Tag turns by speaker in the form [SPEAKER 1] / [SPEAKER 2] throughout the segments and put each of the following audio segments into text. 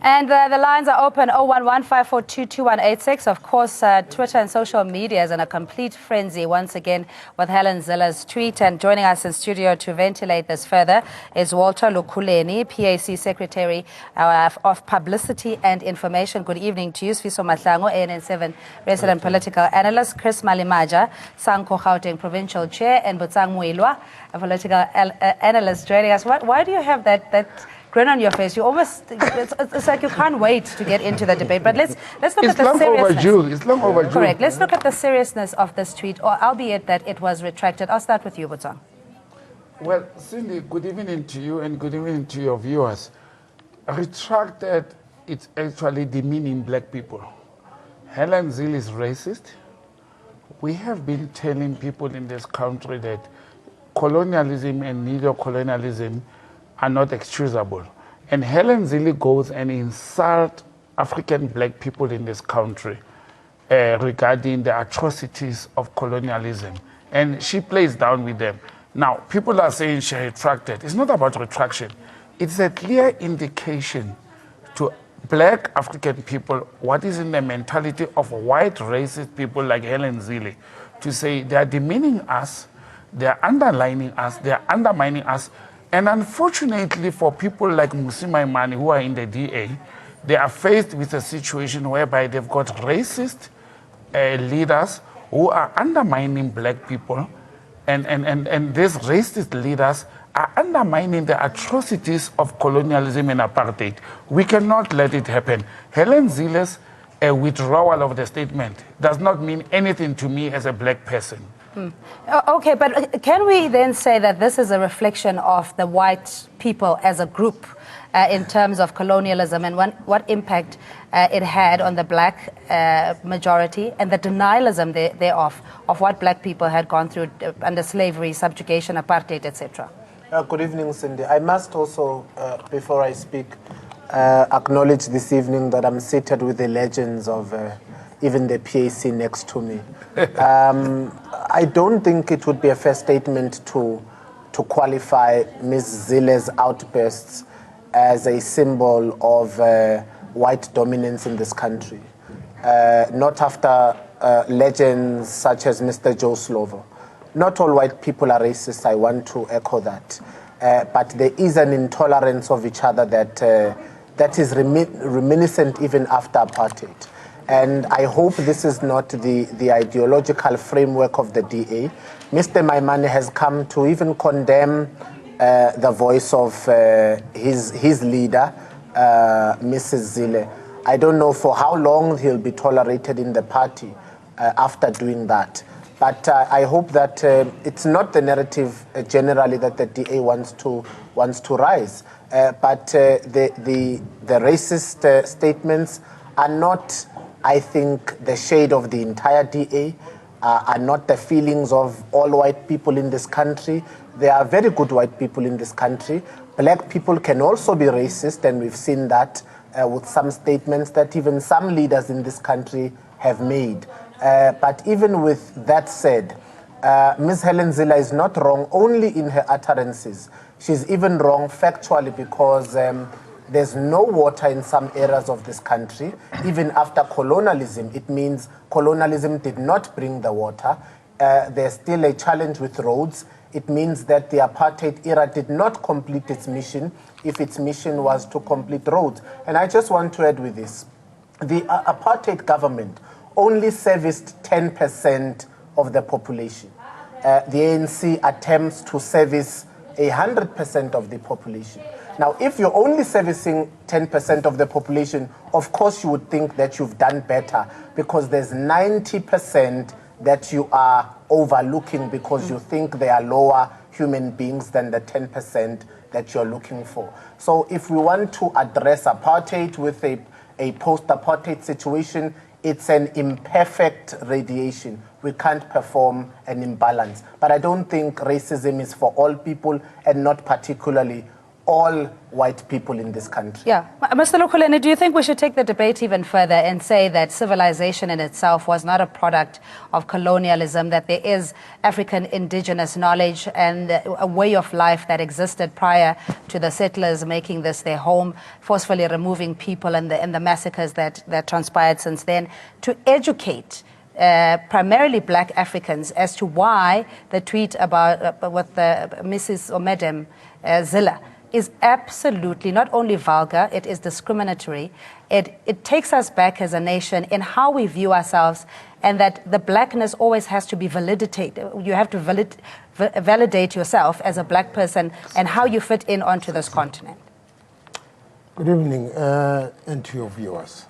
[SPEAKER 1] And the lines are open 011-542-2186. Of course, Twitter and social media is in a complete frenzy once again with Hellen Zille's tweet. And joining us in studio to ventilate this further is Walter Lukhuleni, PAC Secretary of Publicity and Information. Good evening to you. Sfiso Mahlango, ANN7 resident political analyst. Chris Malimaja, Sanko Gauteng Provincial Chair, and Botsang Muilwa, a political analyst, joining us. Why do you have that grin on your face? You almost, it's like you can't wait to get into the debate. But let's look at the seriousness.
[SPEAKER 2] It's long overdue.
[SPEAKER 1] Correct. Let's look at the seriousness of this tweet, or albeit that it was retracted. I'll start with you, Botsang.
[SPEAKER 2] Well, Cindy, good evening to you and good evening to your viewers. Retracted, it's actually demeaning black people. Hellen Zille is racist. We have been telling people in this country that colonialism and neo-colonialism are not excusable. And Hellen Zille goes and insults African black people in this country regarding the atrocities of colonialism. And she plays down with them. Now, people are saying she retracted. It's not about retraction. It's a clear indication to black African people what is in the mentality of white racist people like Hellen Zille, to say they are demeaning us, they are underlining us, they are undermining us. And unfortunately for people like Musi Maimane who are in the DA, they are faced with a situation whereby they've got racist leaders who are undermining black people, and these racist leaders are undermining the atrocities of colonialism and apartheid. We cannot let it happen. Hellen Zille's withdrawal of the statement does not mean anything to me as a black person.
[SPEAKER 1] Okay, but can we then say that this is a reflection of the white people as a group in terms of colonialism and what impact it had on the black majority and the denialism thereof of what black people had gone through under slavery, subjugation, apartheid, etc.?
[SPEAKER 3] Good evening, Cindy. I must also, before I speak, acknowledge this evening that I'm seated with the legends of even the PAC next to me. I don't think it would be a fair statement to qualify Ms. Zille's outbursts as a symbol of white dominance in this country. Not after legends such as Mr. Joe Slovo. Not all white people are racist, I want to echo that. But there is an intolerance of each other that is reminiscent even after apartheid. And I hope this is not the ideological framework of the DA. Mr. Maimane has come to even condemn the voice of his leader, Mrs. Zille. I don't know for how long he'll be tolerated in the party after doing that. But I hope that it's not the narrative generally that the DA wants to rise. But the racist statements are not, I think, the shade of the entire DA, are not the feelings of all white people in this country. There are very good white people in this country. Black people can also be racist, and we've seen that with some statements that even some leaders in this country have made. But even with that said, Ms. Hellen Zille is not wrong only in her utterances. She's even wrong factually because there's no water in some areas of this country. Even after colonialism, it means colonialism did not bring the water. There's still a challenge with roads. It means that the apartheid era did not complete its mission if its mission was to complete roads. And I just want to add with this. The apartheid government only serviced 10% of the population. The ANC attempts to service 100% of the population. Now, if you're only servicing 10% of the population, of course you would think that you've done better because there's 90% that you are overlooking because you think they are lower human beings than the 10% that you're looking for. So if we want to address apartheid with a post-apartheid situation, it's an imperfect radiation. We can't perform an imbalance. But I don't think racism is for all people and not particularly all white people in this country.
[SPEAKER 1] Yeah. Mr. Lukuleni, do you think we should take the debate even further and say that civilization in itself was not a product of colonialism, that there is African indigenous knowledge and a way of life that existed prior to the settlers making this their home, forcefully removing people and the massacres that transpired since then, to educate primarily black Africans as to why the tweet about with the Mrs. or Madam Zille is absolutely not only vulgar, it is discriminatory. It takes us back as a nation in how we view ourselves, and that the blackness always has to be validated. You have to validate yourself as a black person and how you fit in onto this continent.
[SPEAKER 4] Good evening, and to your viewers.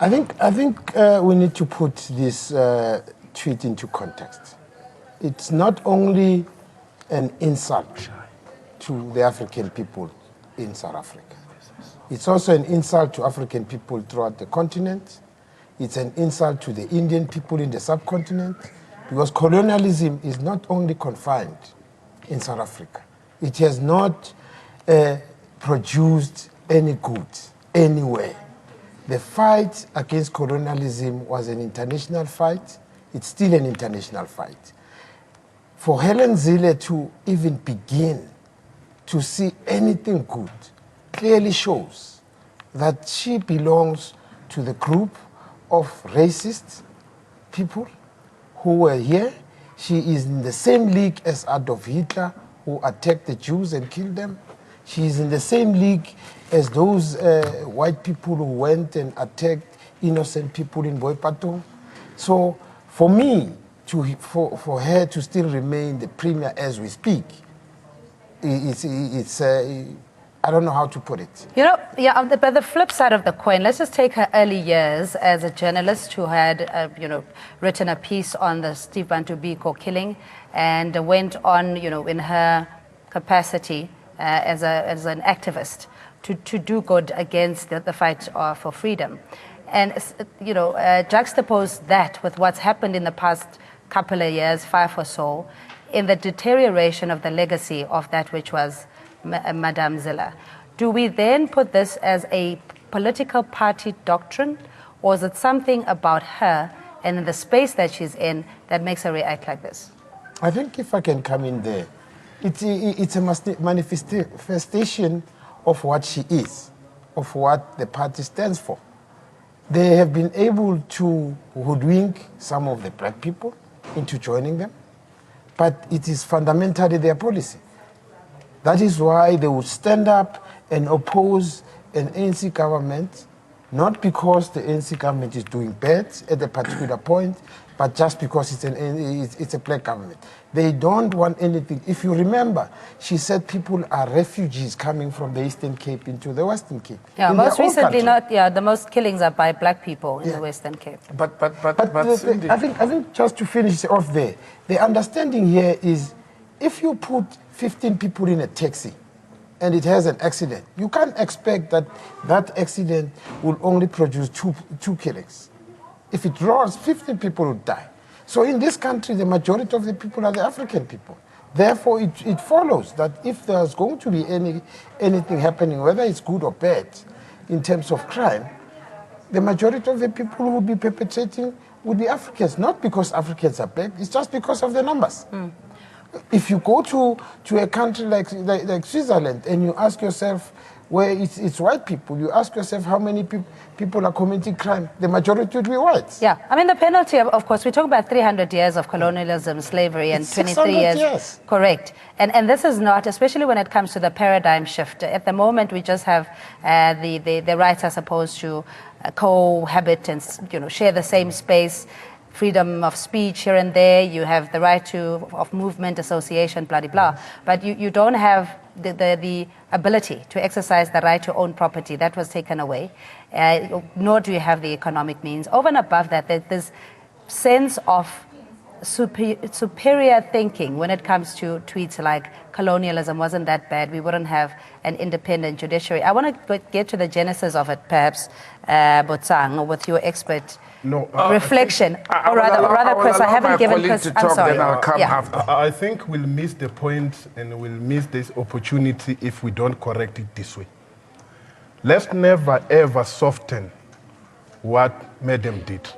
[SPEAKER 4] I think we need to put this tweet into context. It's not only an insult to the African people in South Africa. It's also an insult to African people throughout the continent. It's an insult to the Indian people in the subcontinent, because colonialism is not only confined in South Africa. It has not produced any good anywhere. The fight against colonialism was an international fight. It's still an international fight. For Hellen Zille to even begin to see anything good clearly shows that she belongs to the group of racist people who were here. She is in the same league as Adolf Hitler, who attacked the Jews and killed them. She is in the same league as those white people who went and attacked innocent people in Boipatong. So for me, for her to still remain the premier as we speak, it's I don't know how to put it.
[SPEAKER 1] You know, yeah, but the flip side of the coin, let's just take her early years as a journalist who had, written a piece on the Steve Bantu Biko killing, and went on, in her capacity as an activist to do good against the fight for freedom. And, juxtapose that with what's happened in the past couple of years, 5 or so, in the deterioration of the legacy of that which was Madame Zille. Do we then put this as a political party doctrine, or is it something about her and the space that she's in that makes her react like this?
[SPEAKER 4] I think if I can come in there, it's a manifestation of what she is, of what the party stands for. They have been able to hoodwink some of the black people into joining them, but it is fundamentally their policy. That is why they would stand up and oppose an ANC government, not because the ANC government is doing bad at a particular point, but just because it's a black government. They don't want anything. If you remember, she said people are refugees coming from the Eastern Cape into the Western Cape.
[SPEAKER 1] Yeah, most recently, the most killings are by black people in the Western Cape.
[SPEAKER 4] But I think just to finish off there, the understanding here is if you put 15 people in a taxi and it has an accident, you can't expect that that accident will only produce two killings. If it rolls, 15 people will die. So in this country, the majority of the people are the African people. Therefore, it follows that if there's going to be anything happening, whether it's good or bad, in terms of crime, the majority of the people who will be perpetrating would be Africans, not because Africans are black, it's just because of the numbers. If you go to a country like Switzerland and you ask yourself where it's white people, you ask yourself how many people are committing crime, the majority would be whites.
[SPEAKER 1] Yeah, I mean the penalty, of course, we talk about 300 years of colonialism, slavery, and 23 years.
[SPEAKER 4] Yes.
[SPEAKER 1] Correct. And this is not, especially when it comes to the paradigm shift. At the moment, we just have the rights are supposed to cohabit and share the same space. Freedom of speech here and there, you have the right of movement, association, blah, blah, blah. But you don't have the ability to exercise the right to own property. That was taken away. Nor do you have the economic means. Over and above that, there's this sense of superior thinking when it comes to tweets like colonialism wasn't that bad, we wouldn't have an independent judiciary. I want to get to the genesis of it, perhaps, Botsang, with your expert
[SPEAKER 5] No,
[SPEAKER 1] reflection? Or rather, Chris, I haven't given Chris. I'm sorry.
[SPEAKER 2] Then I'll come after.
[SPEAKER 5] I think we'll miss the point and we'll miss this opportunity if we don't correct it this way. Let's never ever soften what Madam did.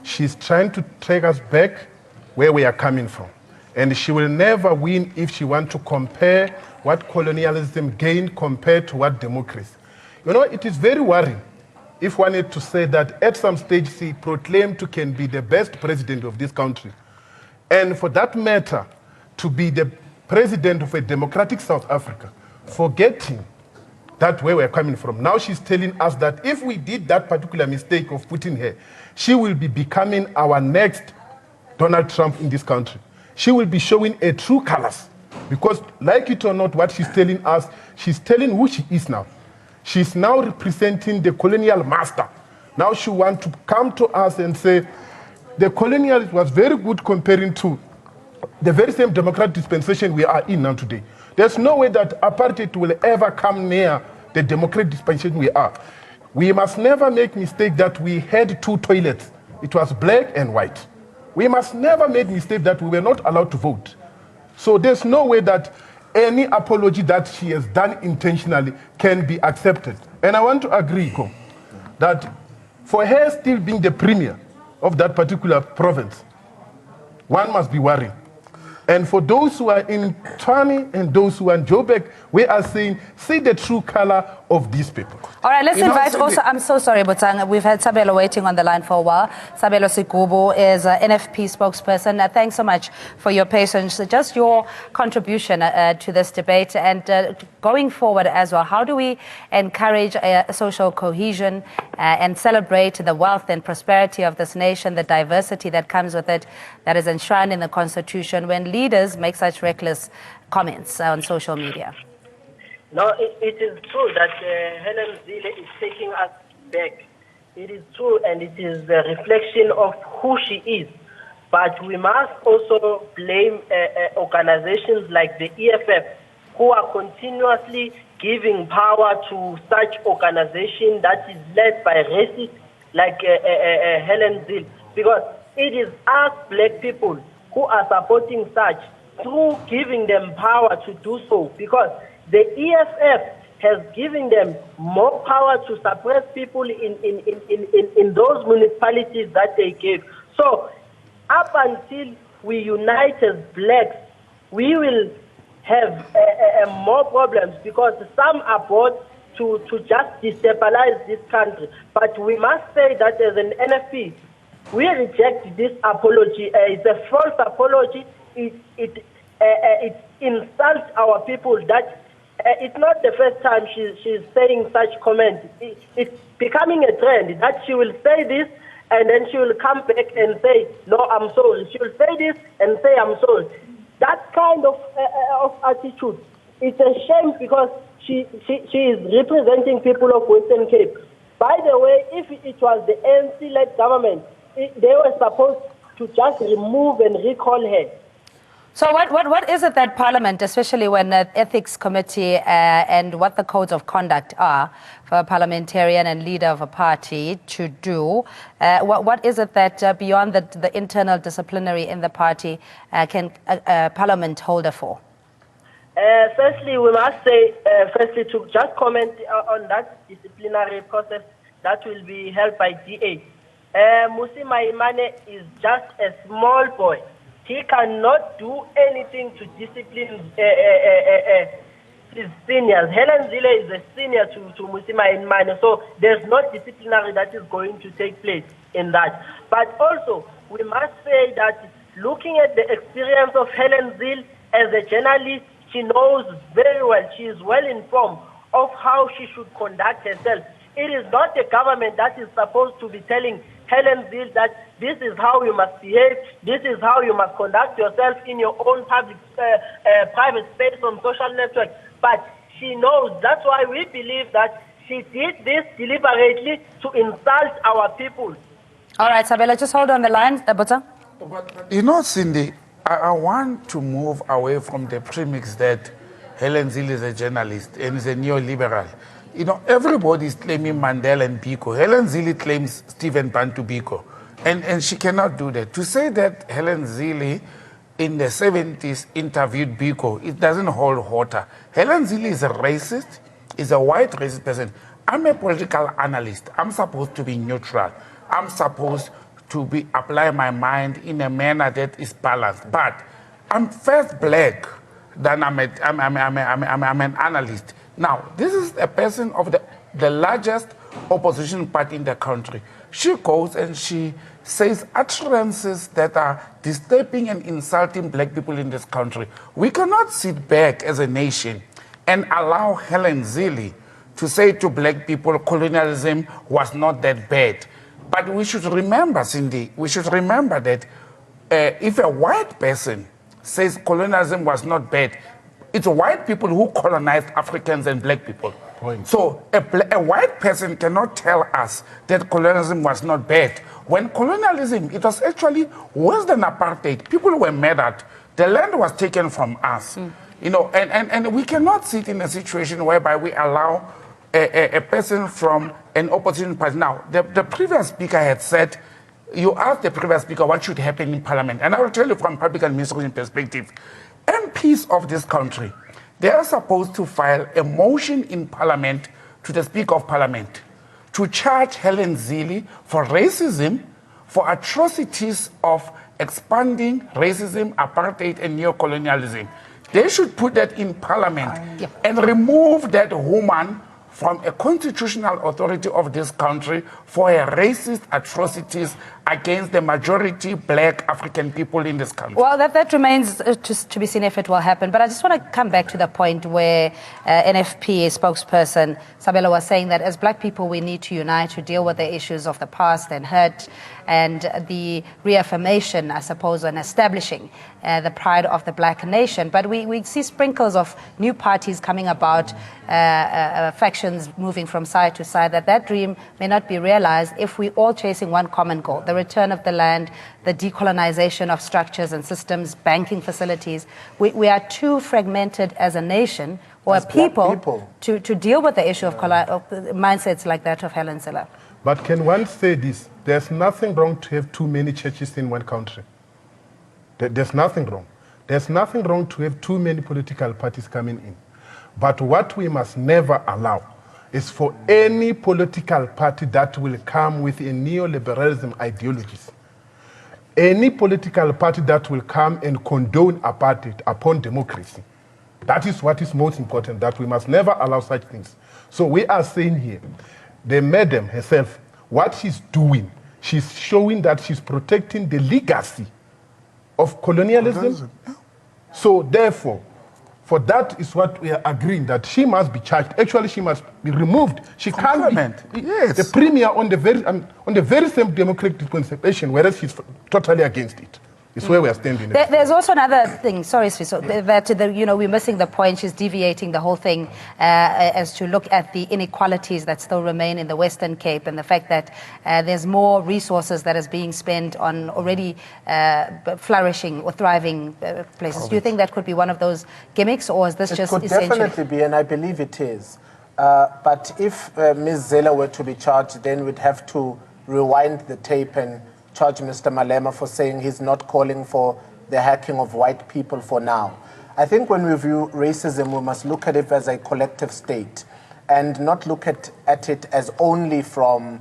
[SPEAKER 5] She's trying to take us back where we are coming from. And she will never win if she wants to compare what colonialism gained compared to what democracy. You know, it is very worrying if one is to say that at some stage she proclaimed to can be the best president of this country. And for that matter, to be the president of a democratic South Africa, forgetting that where we're coming from. Now she's telling us that if we did that particular mistake of putting her, she will be becoming our next Donald Trump in this country. She will be showing a true colors. Because like it or not, what she's telling us, she's telling who she is now. She's now representing the colonial master. Now she wants to come to us and say, the colonial was very good comparing to the very same democratic dispensation we are in now today. There's no way that apartheid will ever come near the democratic dispensation we are. We must never make mistake that we had two toilets. It was black and white. We must never make mistake that we were not allowed to vote. So there's no way that any apology that she has done intentionally can be accepted. And I want to agree, Ko, that for her still being the premier of that particular province, one must be worried. And for those who are in Tshwane and those who are in Joburg, we are saying, see the true color of these people.
[SPEAKER 1] All right, let's invite also, I'm so sorry, Botang, we've had Sabelo waiting on the line for a while. Sabelo Sigubu is an NFP spokesperson. Thanks so much for your patience. Just your contribution to this debate and going forward as well, how do we encourage social cohesion and celebrate the wealth and prosperity of this nation, the diversity that comes with it, that is enshrined in the Constitution, when leaders make such reckless comments on social media?
[SPEAKER 6] No, it is true that Hellen Zille is taking us back. It is true, and it is a reflection of who she is. But we must also blame organizations like the EFF, who are continuously giving power to such organization that is led by racists like Hellen Zille. Because it is us black people who are supporting such through giving them power to do so. Because the EFF has given them more power to suppress people in those municipalities that they gave. So up until we unite as blacks, we will have more problems, because some are brought to just destabilize this country. But we must say that as an NFP, we reject this apology. It's a false apology. It insults our people. That it's not the first time she's saying such comments. It's becoming a trend that she will say this and then she will come back and say, no, I'm sorry. She will say this and say, I'm sorry. That kind of attitude, it's a shame, because she is representing people of Western Cape. By the way, if it was the ANC-led government, they were supposed to just remove and recall her.
[SPEAKER 1] So what is it that Parliament, especially when the Ethics Committee and what the codes of conduct are for a parliamentarian and leader of a party to do, what is it that beyond the internal disciplinary in the party can Parliament hold her for?
[SPEAKER 6] Firstly, we must say, to just comment on that disciplinary process that will be held by DA. Musi Maimane is just a small boy. He cannot do anything to discipline his seniors. Hellen Zille is a senior to Musi Maimane, so there's no disciplinary that is going to take place in that. But also, we must say that looking at the experience of Hellen Zille as a journalist, she knows very well, she is well informed of how she should conduct herself. It is not the government that is supposed to be telling Hellen Zille that this is how you must behave, this is how you must conduct yourself in your own public, private space on social networks. But she knows. That's why we believe that she did this deliberately to insult our people.
[SPEAKER 1] All right, Sabelo, just hold on the line. Botsa?
[SPEAKER 2] But you know, Cindy, I want to move away from the premise that Hellen Zille is a journalist and is a neoliberal. You know, everybody is claiming Mandela and Biko. Hellen Zille claims Stephen Bantu Biko. And she cannot do that. To say that Hellen Zille in the 70s interviewed Biko, it doesn't hold water. Hellen Zille is a racist, is a white racist person. I'm a political analyst. I'm supposed to be neutral. I'm supposed to apply my mind in a manner that is balanced. But I'm first black, then I'm an analyst. Now, this is a person of the largest opposition party in the country. She goes and she says utterances that are disturbing and insulting black people in this country. We cannot sit back as a nation and allow Hellen Zille to say to black people colonialism was not that bad. But we should remember, Cindy, we should remember that if a white person says colonialism was not bad, it's white people who colonized Africans and black people.
[SPEAKER 5] Point.
[SPEAKER 2] So a white person cannot tell us that colonialism was not bad. When colonialism, it was actually worse than apartheid. People were mad at. The land was taken from us. You know, and we cannot sit in a situation whereby we allow a person from an opposition party. Now, the previous speaker had said, you asked the previous speaker what should happen in parliament. And I will tell you from public administration perspective, MPs of this country, they are supposed to file a motion in parliament to the Speaker of Parliament to charge Hellen Zille for racism, for atrocities of expanding racism, apartheid, and neocolonialism. They should put that in parliament and remove that woman from a constitutional authority of this country for her racist atrocities against the majority black African people in this country.
[SPEAKER 1] Well, that remains to be seen if it will happen. But I just want to come back to the point where NFP spokesperson Sabelo was saying that as black people, we need to unite to deal with the issues of the past and hurt and the reaffirmation, I suppose, and establishing the pride of the black nation. But we see sprinkles of new parties coming about, factions moving from side to side, that dream may not be realized if we're all chasing one common goal, the return of the land, the decolonization of structures and systems, banking facilities. We are too fragmented as a nation or as a people to deal with the issue of mindsets like that of Hellen Zille.
[SPEAKER 5] But can one say this? There's nothing wrong to have too many churches in one country. There's nothing wrong. There's nothing wrong to have too many political parties coming in. But what we must never allow is for any political party that will come with a neoliberalism ideologies, any political party that will come and condone apartheid upon democracy. That is what is most important, that we must never allow such things. So we are saying here, the madam herself, what she's doing, she's showing that she's protecting the legacy of colonialism. So therefore, for that is what we are agreeing, that she must be charged. Actually, she must be removed. She can't be the premier on the very same democratic dispensation, whereas she's totally against it. It's where we are standing.
[SPEAKER 1] There's also another thing, sorry, so that we're missing the point. She's deviating the whole thing as to look at the inequalities that still remain in the Western Cape and the fact that there's more resources that is being spent on already flourishing or thriving places. Do you think that could be one of those gimmicks, or is this just essential?
[SPEAKER 3] It could definitely be, and I believe it is. But if Ms. Zille were to be charged, then we'd have to rewind the tape and charge Mr. Malema for saying he's not calling for the hacking of white people for now. I think when we view racism, we must look at it as a collective state and not look at it as only from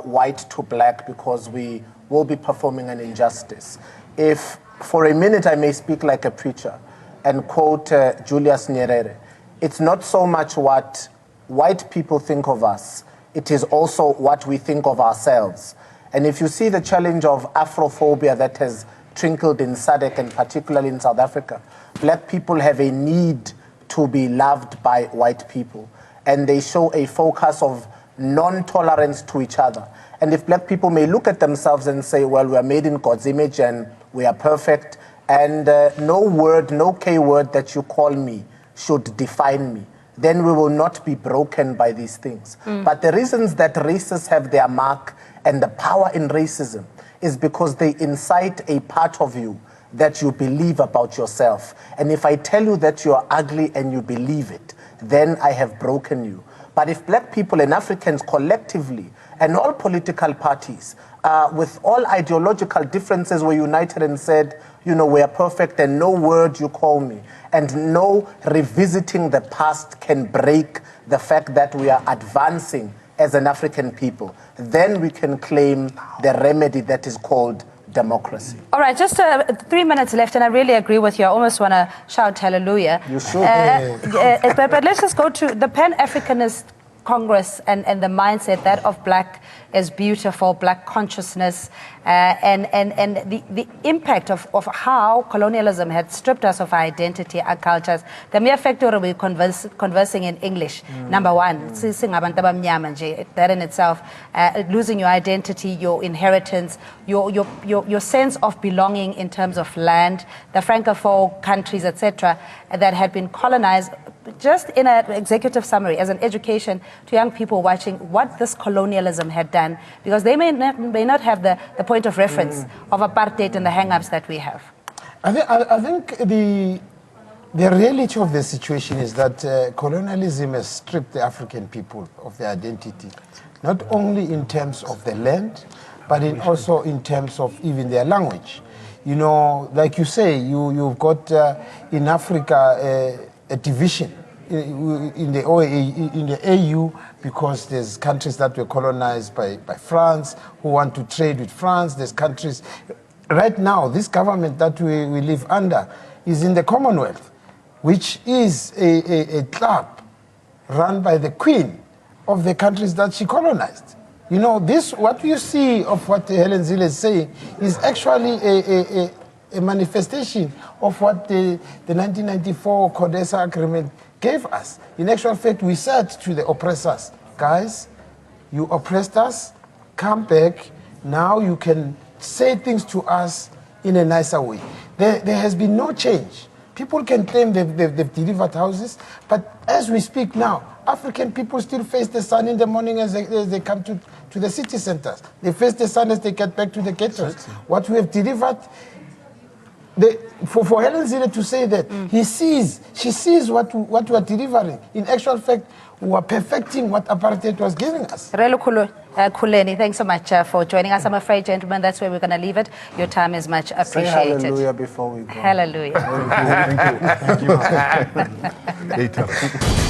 [SPEAKER 3] white to black, because we will be performing an injustice. If for a minute I may speak like a preacher and quote Julius Nyerere, it's not so much what white people think of us, it is also what we think of ourselves. And if you see the challenge of Afrophobia that has trickled in SADC and particularly in South Africa, black people have a need to be loved by white people. And they show a focus of non-tolerance to each other. And if black people may look at themselves and say, well, we are made in God's image and we are perfect, and no word, no K word that you call me should define me, then we will not be broken by these things. But the reasons that racists have their mark and the power in racism is because they incite a part of you that you believe about yourself. And if I tell you that you are ugly and you believe it, then I have broken you. But if black people and Africans collectively, and all political parties, with all ideological differences, were united and said, you know, we are perfect and no word you call me, and no revisiting the past can break the fact that we are advancing as an African people, then we can claim the remedy that is called democracy.
[SPEAKER 1] All right, just 3 minutes left, and I really agree with you. I almost want to shout hallelujah.
[SPEAKER 3] You should.
[SPEAKER 1] But let's just go to the Pan-Africanist Congress and the mindset that of black is beautiful, black consciousness, and the impact of how colonialism had stripped us of our identity, our cultures. The mere fact that we're conversing in English, number one, that in itself, losing your identity, your inheritance, your sense of belonging in terms of land, the Francophone countries, etc., that had been colonized. Just in an executive summary, as an education to young people watching what this colonialism had done, because they may not have the point of reference of apartheid and the hang-ups that we have.
[SPEAKER 4] I think the reality of the situation is that colonialism has stripped the African people of their identity, not only in terms of the land, but also in terms of even their language. You know, like you say, you've got in Africa a division in the AU, because there's countries that were colonized by France who want to trade with France. There's countries, right now, this government that we live under is in the Commonwealth, which is a club run by the Queen of the countries that she colonized. You know, this, what you see of what Hellen Zille is saying is actually a manifestation of what the 1994 CODESA agreement gave us. In actual fact, we said to the oppressors, guys, you oppressed us, come back, now you can say things to us in a nicer way. There has been no change. People can claim they've delivered houses, but as we speak now, African people still face the sun in the morning as they come to the city centers. They face the sun as they get back to the ghettos. What we have delivered, for Hellen Zille to say that, she sees what we are delivering. In actual fact, we are perfecting what apartheid was giving us.
[SPEAKER 1] Relo Khuleni, thanks so much for joining us. I'm afraid, gentlemen, that's where we're going to leave it. Your time is much appreciated.
[SPEAKER 3] Say hallelujah before we go.
[SPEAKER 1] Hallelujah.
[SPEAKER 5] Thank you. Thank you. Thank you. Later.